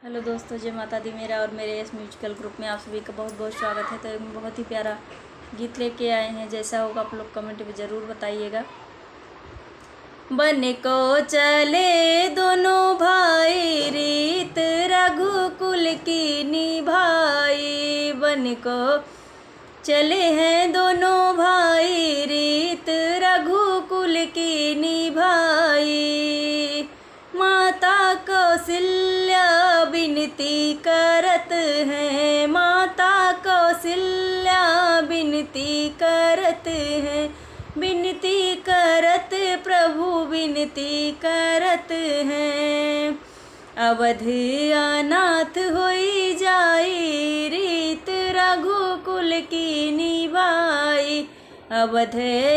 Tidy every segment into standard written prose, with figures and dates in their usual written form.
Hello दोस्तों, जय माता दी। मेरा और मेरे इस म्यूजिकल ग्रुप में आप सभी का बहुत बहुत स्वागत है। तो एक बहुत ही प्यारा गीत लेके आए हैं। जैसा होगा आप लोग कमेंट में ज़रूर बताइएगा। बन को चले दोनों भाई, रीत रघुकुल की निभाई। बन को चले हैं दोनों भाई, रीत रघुकुल की निभाई। माता कौशल्या विनती करत हैं, माता कौशल्या विनती करत हैं। विनती करत प्रभु विनती करत हैं। अवध अनाथ होई जाई, रीत रघुकुल की निभाई। अवध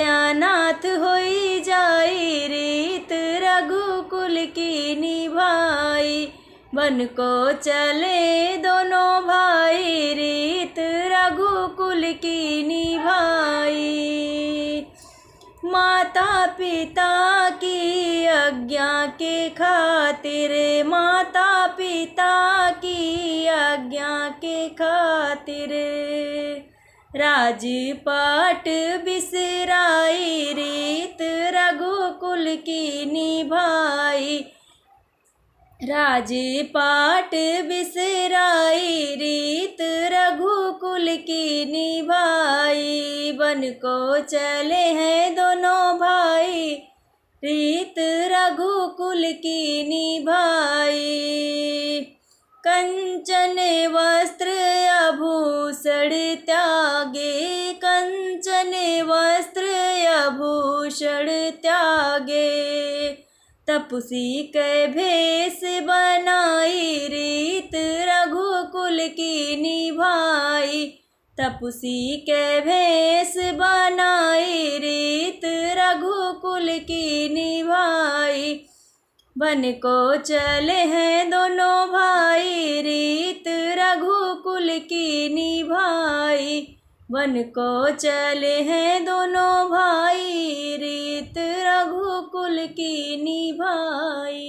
अनाथ होई जाई, रीत रघुकुल की निभाई। बन को चले दोनों भाई, रीत रघुकुल की निभाई। माता पिता की आज्ञा के खातिर, माता पिता की आज्ञा के खातिर। राजपाट बिसराई, रीत रघुकुल की निभाई। राजपाट बिसराई, रीत रघुकुल की निभाई। बन को चले हैं दोनों भाई, रीत रघुकुल की निभाई। कंचन वस्त्र आभूषण त्यागे, कंचन वस्त्र आभूषण त्यागे। तपसी के भेष बनाई, रीत रघुकुल की निभाई। तपसी के भेष बनाई, रीत रघुकुल की निभाई। बन को चले हैं दोनों भाई, रीत रघुकुल की निभाई। बन को चले हैं दोनों भाई, रीत रघुकुल की निभाई।